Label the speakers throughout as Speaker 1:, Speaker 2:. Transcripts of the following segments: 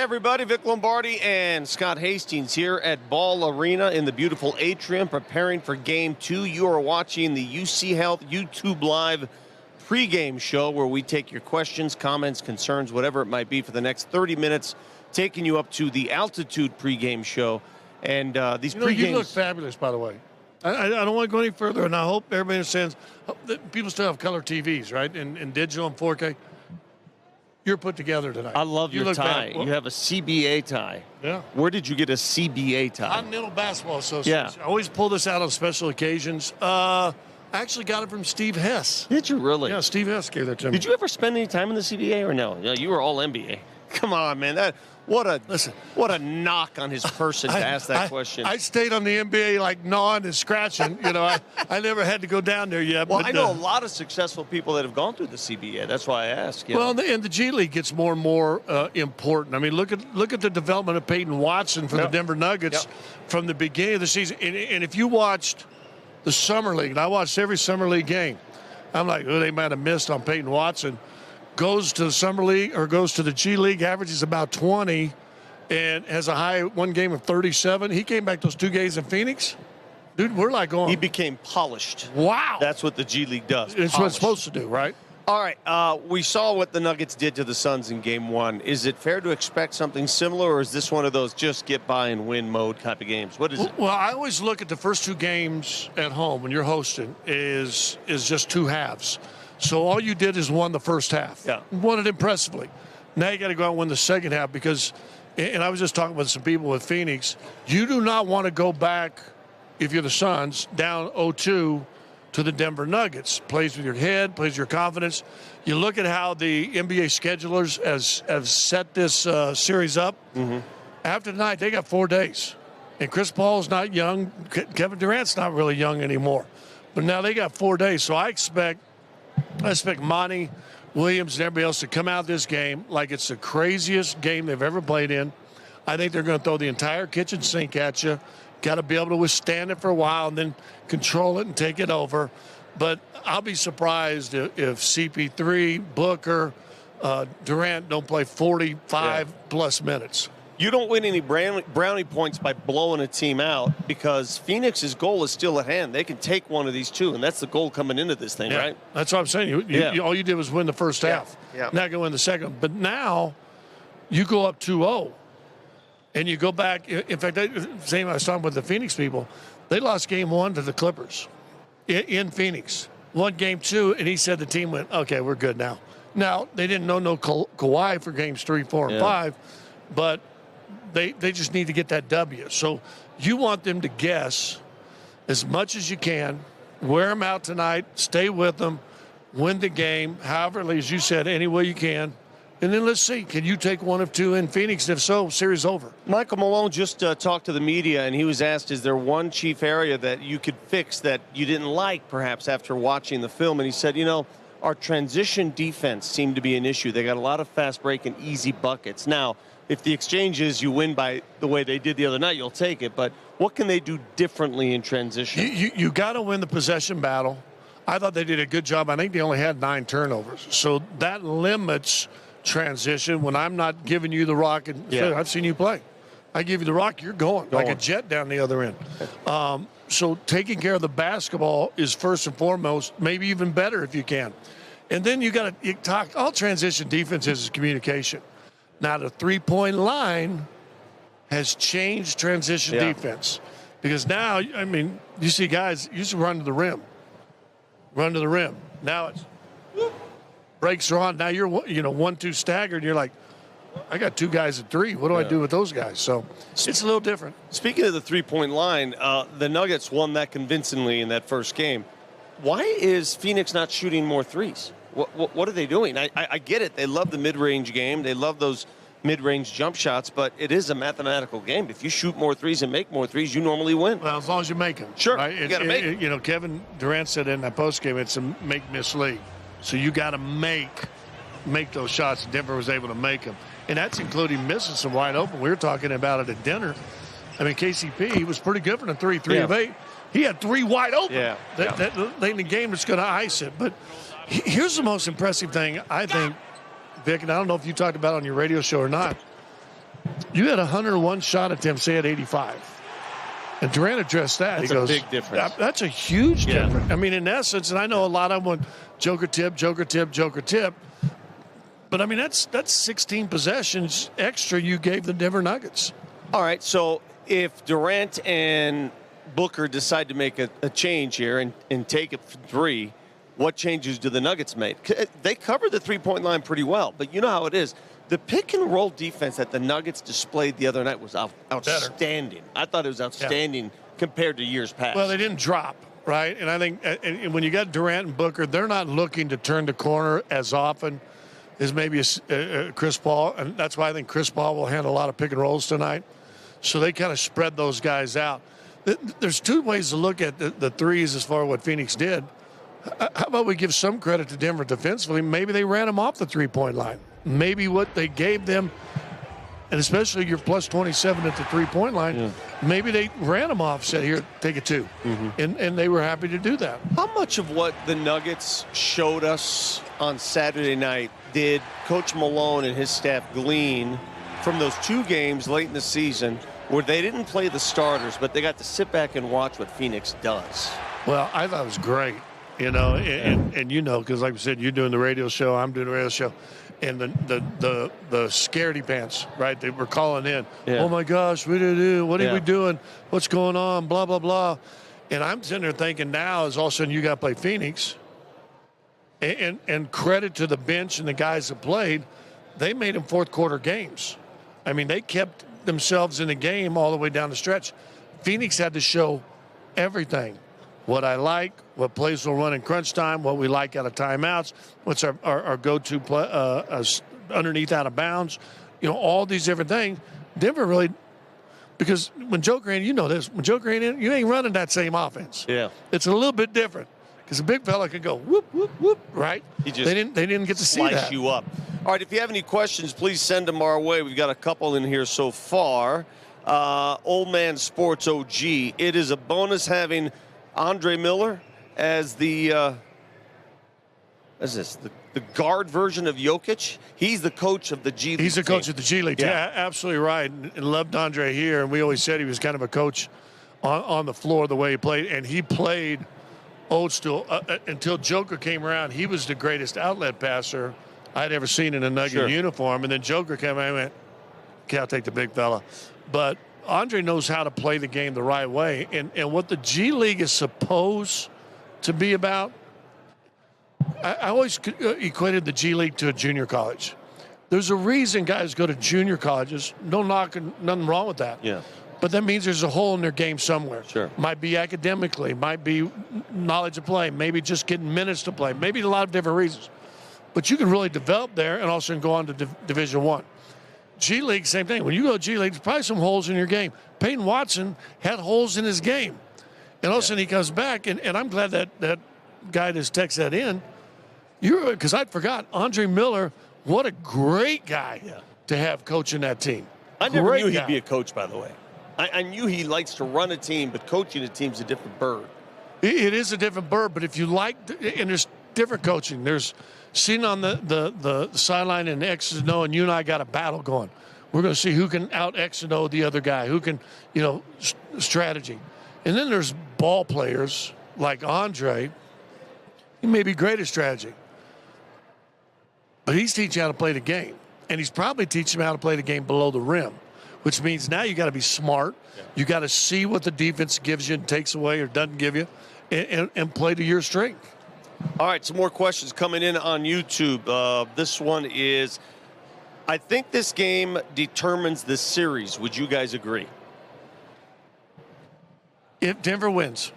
Speaker 1: Everybody, Vic Lombardi and Scott Hastings here at Ball Arena in the beautiful atrium preparing for Game 2. You are watching the UC Health YouTube Live pregame show where we take your questions, comments, concerns, whatever it might be for the next 30 minutes, taking you up to the Altitude pregame show. And these pregames...
Speaker 2: You look fabulous, by the way. I don't want to go any further, and I hope everybody understands that people still have color TVs, right, and digital and 4K. You're put together tonight.
Speaker 1: I love your tie. You have a CBA tie.
Speaker 2: Yeah.
Speaker 1: Where did you get a CBA tie?
Speaker 2: Continental Basketball Association.
Speaker 1: Yeah.
Speaker 2: I always pull this out on special occasions. I actually got it from Steve Hess.
Speaker 1: Did you really?
Speaker 2: Yeah, Steve Hess gave that to me.
Speaker 1: Did you ever spend any time in the CBA or no? You were all NBA. Come on, man. What a knock on his person to ask that question.
Speaker 2: I stayed on the NBA like gnawing and scratching. I never had to go down there yet.
Speaker 1: Well,
Speaker 2: but,
Speaker 1: I know a lot of successful people that have gone through the CBA. That's why I ask.
Speaker 2: Well, and the G League gets more and more important. I mean, look at the development of Peyton Watson for the Denver Nuggets from the beginning of the season. And if you watched the Summer League, and I watched every Summer League game, I'm like, oh, they might have missed on Peyton Watson. Goes to the Summer League or goes to the G League, averages about 20, and has a high one game of 37. He came back those 2 games in Phoenix. Dude, we're like going.
Speaker 1: He became polished.
Speaker 2: Wow.
Speaker 1: That's what the G League does.
Speaker 2: It's what it's supposed to do, right?
Speaker 1: All right. We saw what the Nuggets did to the Suns in Game 1. Is it fair to expect something similar, or is this one of those just get by and win mode type of games? What is it?
Speaker 2: Well, I always look at the first 2 games at home when you're hosting is just 2 halves. So all you did is won the first half.
Speaker 1: Yeah.
Speaker 2: Won it impressively. Now you got to go out and win the second half because, and I was just talking with some people with Phoenix, you do not want to go back, if you're the Suns, down 0-2 to the Denver Nuggets. Plays with your head, plays with your confidence. You look at how the NBA schedulers have set this series up. Mm-hmm. After tonight, they got 4 days. And Chris Paul's not young. Kevin Durant's not really young anymore. But now they got 4 days. So I expect Monty Williams and everybody else to come out of this game like it's the craziest game they've ever played in. I think they're going to throw the entire kitchen sink at you. Got to be able to withstand it for a while and then control it and take it over. But I'll be surprised if CP3, Booker, Durant don't play 45-plus minutes.
Speaker 1: You don't win any brownie points by blowing a team out because Phoenix's goal is still at hand. They can take one of these 2, and that's the goal coming into this thing, right?
Speaker 2: That's what I'm saying. All you did was win the first half.
Speaker 1: Yeah.
Speaker 2: Not going to win the second. But now you go up 2-0, and you go back. In fact, same I was talking with the Phoenix people. They lost Game 1 to the Clippers in Phoenix. Won Game 2, and he said the team went, okay, we're good now. Now, they didn't know no Kawhi for Games 3, 4, and 5, but they just need to get that W. So you want them to guess as much as you can, wear them out tonight, stay with them, win the game, however, as you said, any way you can. And then let's see, can you take 1 of 2 in Phoenix? If so, series over. Michael
Speaker 1: Malone just talked to the media, and he was asked, is there one chief area that you could fix that you didn't like, perhaps, after watching the film? And he said, our transition defense seemed to be an issue. They got a lot of fast break and easy buckets. Now, if the exchange is you win by the way they did the other night, you'll take it. But what can they do differently in transition?
Speaker 2: You got to win the possession battle. I thought they did a good job. I think they only had 9 turnovers. So that limits transition when I'm not giving you the rock. And I've seen you play. I give you the rock, you're going like a jet down the other end. So taking care of the basketball is first and foremost, maybe even better if you can. And then you talk, all transition defense is communication. Now, the three-point line has changed transition defense because now, I mean, you see guys used to run to the rim. Now it's breaks are on. Now you're 1-2 staggered. And you're like, I got 2 guys at 3. What do I do with those guys? So it's a little different.
Speaker 1: Speaking of the three-point line, the Nuggets won that convincingly in that first game. Why is Phoenix not shooting more threes? What are they doing? I get it. They love the mid-range game. They love those mid-range jump shots, but it is a mathematical game. If you shoot more threes and make more threes, you normally win.
Speaker 2: Well, as long as you make them.
Speaker 1: Sure,
Speaker 2: right?
Speaker 1: You got to make them.
Speaker 2: Kevin Durant said in that postgame, it's a make-miss league. So you got to make those shots. Denver was able to make them. And that's including missing some wide open. We were talking about it at dinner. I mean, KCP, he was pretty good for the 3 of 8. He had 3 wide open. That late in the game that's going to ice it. But here's the most impressive thing, I think, Vic, and I don't know if you talked about it on your radio show or not. You had 101 shot attempts, they had 85. And Durant addressed that.
Speaker 1: That's
Speaker 2: he goes,
Speaker 1: a big difference.
Speaker 2: That's a huge difference. I mean, in essence, and I know a lot of them went joker tip, joker tip, joker tip. But, I mean, that's 16 possessions extra you gave the Denver Nuggets.
Speaker 1: All right, so if Durant and Booker decide to make a change here and take it from 3, what changes do the Nuggets make? They covered the three-point line pretty well, but you know how it is. The pick-and-roll defense that the Nuggets displayed the other night was outstanding. I thought it was outstanding compared to years past.
Speaker 2: Well, they didn't drop, right? And I think when you got Durant and Booker, they're not looking to turn the corner as often as maybe Chris Paul, and that's why I think Chris Paul will handle a lot of pick-and-rolls tonight. So they kind of spread those guys out. There's 2 ways to look at the threes as far as what Phoenix did. How about we give some credit to Denver defensively? Maybe they ran them off the three-point line. Maybe what they gave them, and especially your plus 27 at the three-point line, maybe they ran them off, said, here, take it 2. And they were happy to do that.
Speaker 1: How much of what the Nuggets showed us on Saturday night did Coach Malone and his staff glean from those 2 games late in the season where they didn't play the starters, but they got to sit back and watch what Phoenix does?
Speaker 2: Well, I thought it was great, and you know, because like I said, you're doing the radio show, I'm doing the radio show, and the scaredy pants, right? They were calling in. Oh my gosh, what are we doing? What's going on? Blah blah blah. And I'm sitting there thinking, now is all of a sudden you got to play Phoenix, and credit to the bench and the guys that played, they made them fourth quarter games. I mean, they kept themselves in the game all the way down the stretch. Phoenix had to show everything. What I like, what plays will run in crunch time, what we like out of timeouts, what's our go-to play, underneath out of bounds, all these different things. Denver really, because when Joker in, you know this, when Joker in, you ain't running that same offense.
Speaker 1: Yeah.
Speaker 2: It's a little bit different because a big fella can go whoop, whoop, whoop, right?
Speaker 1: He just
Speaker 2: they didn't get to see that.
Speaker 1: Slice you up. All right, if you have any questions, please send them our way. We've got a couple in here so far. Old Man Sports OG, it is a bonus having Andre Miller as the guard version of Jokic. He's the coach of the G League.
Speaker 2: He's the coach of the G League. Yeah, absolutely right. And loved Andre here. And we always said he was kind of a coach on the floor the way he played. And he played old school until Joker came around. He was the greatest outlet passer I'd ever seen in a Nugget uniform. And then Joker came out and went, okay, I'll take the big fella. But Andre knows how to play the game the right way. And what the G League is supposed to be about, I always equated the G League to a junior college. There's a reason guys go to junior colleges. No knocking, nothing wrong with that.
Speaker 1: Yeah.
Speaker 2: But that means there's a hole in their game somewhere.
Speaker 1: Sure.
Speaker 2: Might be academically, might be knowledge of play, maybe just getting minutes to play, maybe a lot of different reasons. But you can really develop there and also go on to Division I. G League, same thing. When you go to G League, there's probably some holes in your game. Peyton Watson had holes in his game. And all of a sudden he comes back, and I'm glad that guy just texted that in. Because I forgot, Andre Miller, what a great guy to have coaching that team.
Speaker 1: I never knew he'd be a coach, by the way. I knew he likes to run a team, but coaching a team's a different bird.
Speaker 2: It is a different bird, but if you like, and there's different coaching. There's sitting on the sideline and X and O, and you and I got a battle going. We're going to see who can out X and O the other guy, who can, strategy. And then there's ball players like Andre. He may be great at strategy, but he's teaching how to play the game. And he's probably teaching him how to play the game below the rim, which means now you got to be smart. Yeah. You got to see what the defense gives you and takes away or doesn't give you, and play to your strength.
Speaker 1: All right, some more questions coming in on YouTube. This one is, I think this game determines the series. Would you guys agree?
Speaker 2: If Denver wins.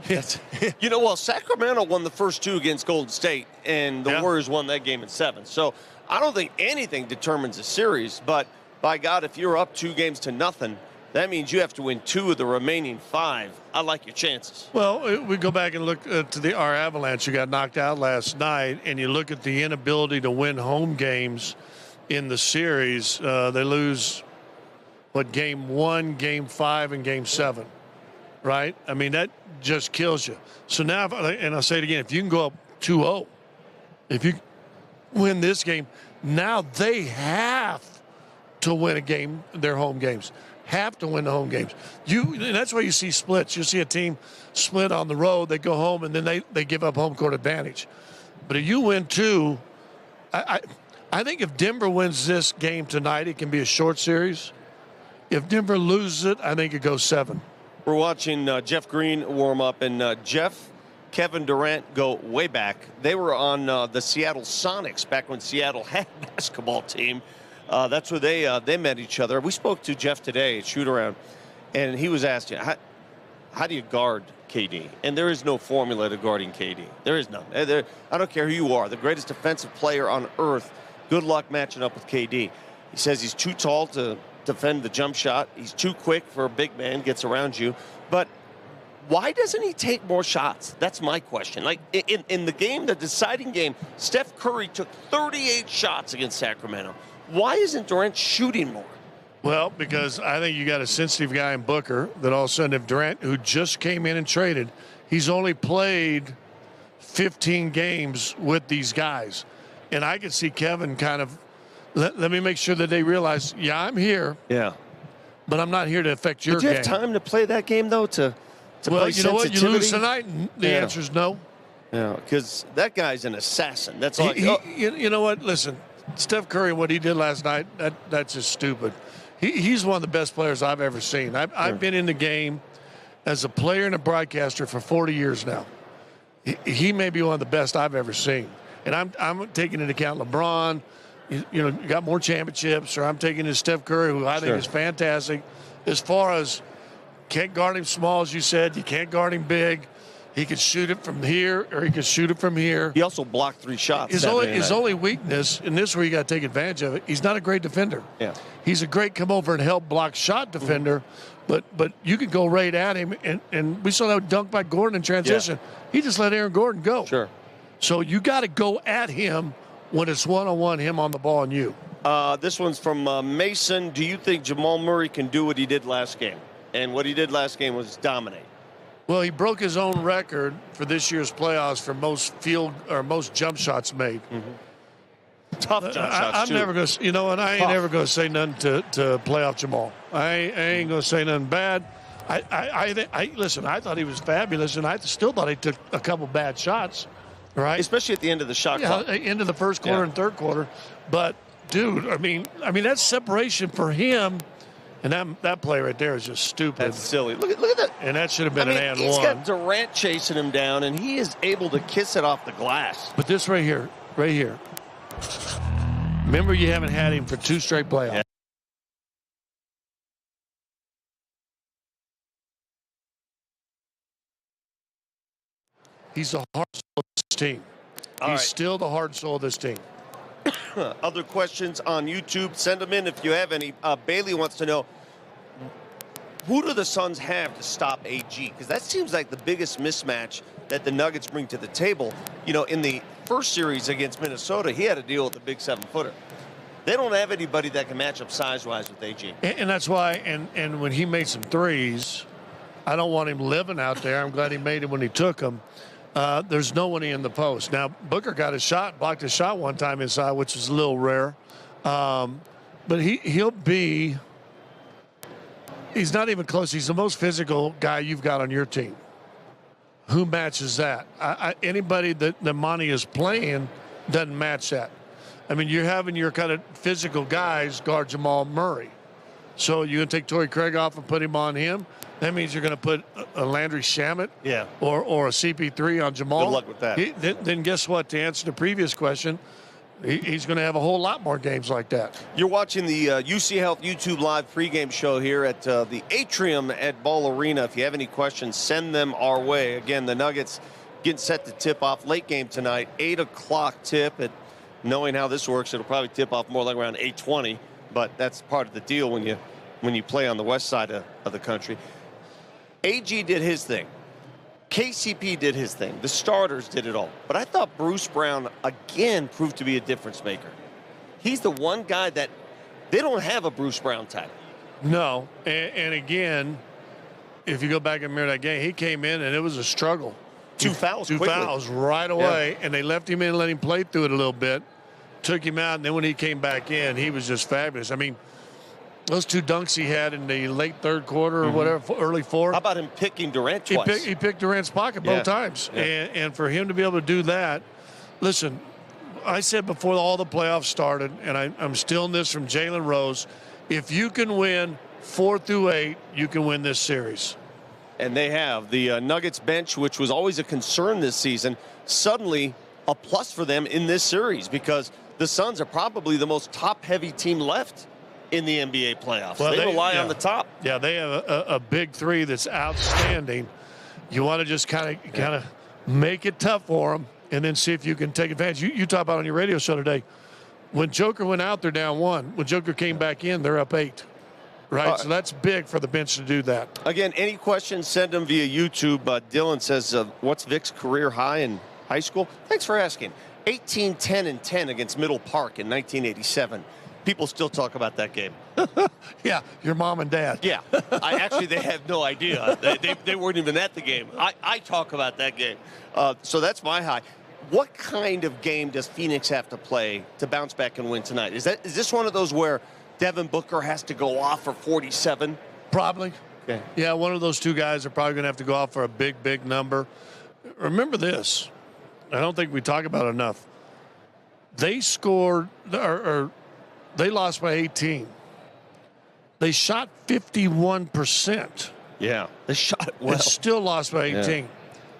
Speaker 1: Yes. Well, Sacramento won the first 2 against Golden State, and the Warriors won that game in 7. So I don't think anything determines a series, but by God, if you're up 2 games to nothing, that means you have to win 2 of the remaining 5. I like your chances.
Speaker 2: Well, we go back and look to our Avalanche who got knocked out last night, and you look at the inability to win home games in the series. They lose, game 1, game 5, and game 7, right? I mean, that just kills you. So now, and I'll say it again, if you can go up 2-0, if you win this game, now they have to win a game, their home games. Have to win the home games. And that's why you see splits. You see a team split on the road, they go home, and then they give up home court advantage. But if you win 2, I think if Denver wins this game tonight, it can be a short series. If Denver loses it, I think it goes 7.
Speaker 1: We're watching Jeff Green warm up, and Jeff, Kevin Durant go way back. They were on the Seattle Sonics back when Seattle had a basketball team. That's where they met each other. We spoke to Jeff today at shoot-around, and he was asking, how do you guard KD? And there is no formula to guarding KD. There is none. I don't care who you are, the greatest defensive player on earth. Good luck matching up with KD. He says he's too tall to defend the jump shot. He's too quick for a big man, gets around you. But why doesn't he take more shots? That's my question. Like in the game, the deciding game, Steph Curry took 38 shots against Sacramento. Why isn't Durant shooting more?
Speaker 2: Well, because I think you got a sensitive guy in Booker that all of a sudden, if Durant, who just came in and traded, he's only played 15 games with these guys. And I could see Kevin kind of, let me make sure that they realize, yeah, I'm here.
Speaker 1: Yeah.
Speaker 2: But I'm not here to affect your game.
Speaker 1: Do you have time to play that game, though, to
Speaker 2: well,
Speaker 1: play
Speaker 2: you know what? You lose tonight? The
Speaker 1: Yeah.
Speaker 2: answer is no.
Speaker 1: Yeah, because that guy's an assassin. That's all.
Speaker 2: You know what? Listen, Steph Curry, what he did last night, that's just stupid. He's one of the best players I've ever seen. I've been in the game as a player and a broadcaster for 40 years now. He may be one of the best I've ever seen. And I'm taking into account LeBron, you got more championships, or I'm taking in Steph Curry, who I think is fantastic. As far as can't guard him small, as you said, you can't guard him big. He could shoot it from here, or he could shoot it from here.
Speaker 1: He also blocked 3 shots.
Speaker 2: His only weakness, and this is where you got to take advantage of it, he's not a great defender.
Speaker 1: Yeah.
Speaker 2: He's a great come over and help block shot defender, but you could go right at him, and we saw that dunk by Gordon in transition. Yeah. He just let Aaron Gordon go.
Speaker 1: Sure.
Speaker 2: So you got to go at him when it's one-on-one, him on the ball and you.
Speaker 1: This one's from Mason. Do you think Jamal Murray can do what he did last game? And what he did last game was dominate.
Speaker 2: Well, he broke his own record for this year's playoffs for most jump shots made.
Speaker 1: Tough jump shots,
Speaker 2: I'm never going to, and I ain't never going to say nothing to playoff Jamal. I ain't going to say nothing bad. Listen, I thought he was fabulous, and I still thought he took a couple bad shots, right?
Speaker 1: Especially at the end of the shot clock.
Speaker 2: Into the first quarter and third quarter. But, dude, I mean, that's separation for him. And that play right there is just stupid.
Speaker 1: That's silly. Look at that.
Speaker 2: And that should have been an and
Speaker 1: he's
Speaker 2: one.
Speaker 1: He's got Durant chasing him down, and he is able to kiss it off the glass.
Speaker 2: But this right here. Remember, you haven't had him for 2 straight playoffs. Yeah. He's the heart and soul of this team. He's still the heart and soul of this team.
Speaker 1: Other questions on YouTube, send them in if you have any. Bailey wants to know, who do the Suns have to stop AG? Because that seems like the biggest mismatch that the Nuggets bring to the table. In the first series against Minnesota, he had to deal with a big 7-footer. They don't have anybody that can match up size-wise with AG.
Speaker 2: And that's why, and when he made some threes, I don't want him living out there. I'm glad he made it when he took them. There's no one in the post. Now, Booker got a shot, blocked a shot one time inside, which is a little rare. But he's not even close. He's the most physical guy you've got on your team. Who matches that? Anybody that Monty is playing doesn't match that. I mean, you're having your kind of physical guys guard Jamal Murray. So you're going to take Torrey Craig off and put him on him. That means you're going to put a Landry Shamet or a CP3 on Jamal.
Speaker 1: Good luck with that.
Speaker 2: Then guess what? To answer the previous question, he's going to have a whole lot more games like that.
Speaker 1: You're watching the UC Health YouTube Live pregame show here at the Atrium at Ball Arena. If you have any questions, send them our way. Again, the Nuggets getting set to tip off late game tonight, 8 o'clock tip. Knowing how this works, it'll probably tip off more like around 8:20. But that's part of the deal when you play on the west side of the country. AG did his thing. KCP did his thing. The starters did it all. But I thought Bruce Brown, again, proved to be a difference maker. He's the one guy that they don't have a Bruce Brown type.
Speaker 2: No. And again, if you go back and mirror that game, he came in and it was a struggle.
Speaker 1: Two fouls
Speaker 2: right away. And they left him in and let him play through it a little bit. Took him out. And then when he came back in, he was just fabulous. I mean, Those 2 dunks he had in the late third quarter or whatever, early fourth.
Speaker 1: How about him picking Durant
Speaker 2: He
Speaker 1: twice?
Speaker 2: picked Durant's pocket both times.
Speaker 1: Yeah.
Speaker 2: And for him to be able to do that, listen, I said before all the playoffs started, and I'm stealing this from Jalen Rose, if you can win 4 through 8, you can win this series.
Speaker 1: And they have. The Nuggets bench, which was always a concern this season, suddenly a plus for them in this series because the Suns are probably the most top-heavy team left in the NBA playoffs. Well, they rely on the top.
Speaker 2: Yeah, they have a big 3 that's outstanding. You want to just kind of make it tough for them and then see if you can take advantage. You talk about on your radio show today, when Joker went out, they're down 1. When Joker came back in, they're up 8. Right, so that's big for the bench to do that.
Speaker 1: Again, any questions, send them via YouTube. Dylan says, what's Vic's career high in high school? Thanks for asking. 18, 10, and 10 against Middle Park in 1987. People still talk about that game.
Speaker 2: Yeah, your mom and dad.
Speaker 1: Yeah, they have no idea. They weren't even at the game. I talk about that game. So that's my high. What kind of game does Phoenix have to play to bounce back and win tonight? Is this one of those where Devin Booker has to go off for 47?
Speaker 2: Probably.
Speaker 1: Okay.
Speaker 2: Yeah, one of those 2 guys are probably going to have to go off for a big, big number. Remember this. I don't think we talk about it enough. They scored, or they lost by 18. They shot 51%.
Speaker 1: Yeah, they shot it well.
Speaker 2: And still lost by 18.
Speaker 1: Yeah.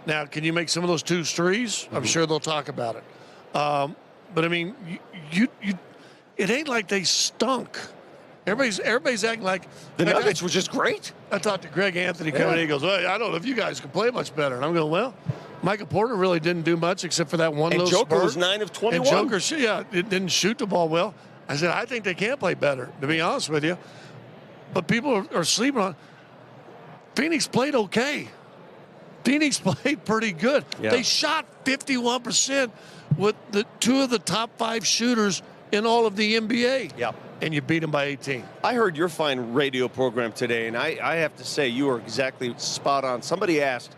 Speaker 2: Now, can you make some of those 2 threes? I'm sure they'll talk about it. But, I mean, it ain't like they stunk. Everybody's acting like
Speaker 1: the Nuggets were just great.
Speaker 2: I talked to Greg Anthony coming in. He goes, well, I don't know if you guys can play much better. And I'm going, well, Michael Porter really didn't do much except for that one
Speaker 1: and
Speaker 2: little
Speaker 1: Joker
Speaker 2: spurt.
Speaker 1: was 9 of 21.
Speaker 2: And Joker, it didn't shoot the ball well. I said, I think they can play better, to be honest with you. But people are sleeping on. Phoenix played okay. Phoenix played pretty good. Yeah. They shot 51% with the 2 of the top 5 shooters in all of the NBA.
Speaker 1: Yep.
Speaker 2: And you beat them by 18.
Speaker 1: I heard your fine radio program today, and I have to say you are exactly spot on. Somebody asked,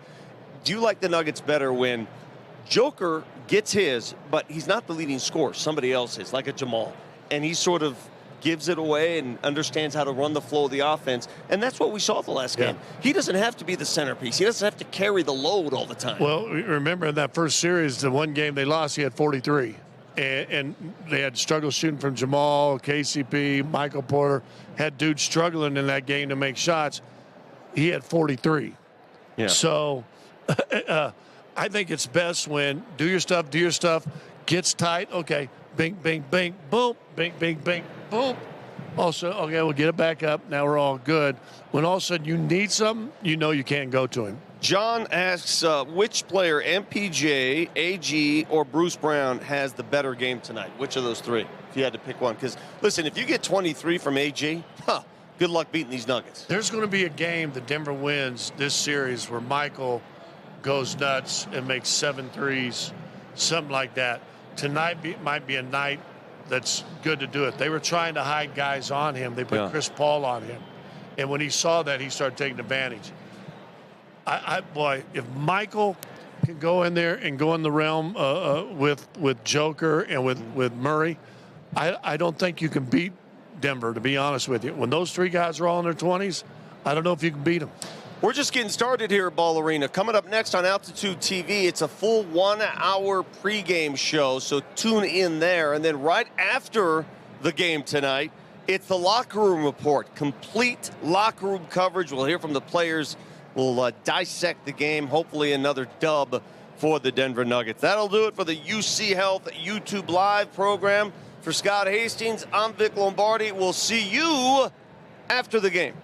Speaker 1: do you like the Nuggets better when Joker gets his, but he's not the leading scorer? Somebody else is, like a Jamal. And he sort of gives it away and understands how to run the flow of the offense. And that's what we saw the last game. He doesn't have to be the centerpiece. He doesn't have to carry the load all the time.
Speaker 2: Well, remember in that first series, the one game they lost, he had 43. And they had struggle shooting from Jamal, KCP, Michael Porter. Had dudes struggling in that game to make shots. He had 43.
Speaker 1: Yeah.
Speaker 2: So I think it's best when do your stuff, gets tight. Okay, bing, bing, bing, boom, bing, bing, bing, boom. Also, okay, we'll get it back up. Now we're all good. When all of a sudden you need something, you know you can't go to him.
Speaker 1: John asks, which player, MPJ, AG, or Bruce Brown, has the better game tonight? Which of those 3, if you had to pick one? Because, listen, if you get 23 from AG, good luck beating these Nuggets.
Speaker 2: There's going to be a game that Denver wins this series where Michael goes nuts and makes 7 threes, something like that. Tonight might be a night that's good to do it. They were trying to hide guys on him. They put Chris Paul on him. And when he saw that, he started taking advantage. Boy, if Michael can go in there and go in the realm with Joker and with Murray, I don't think you can beat Denver, to be honest with you. When those 3 guys are all in their 20s, I don't know if you can beat them.
Speaker 1: We're just getting started here at Ball Arena. Coming up next on Altitude TV, it's a full 1-hour pregame show, so tune in there. And then right after the game tonight, it's the locker room report. Complete locker room coverage. We'll hear from the players. We'll dissect the game. Hopefully another dub for the Denver Nuggets. That'll do it for the UC Health YouTube Live program. For Scott Hastings, I'm Vic Lombardi. We'll see you after the game.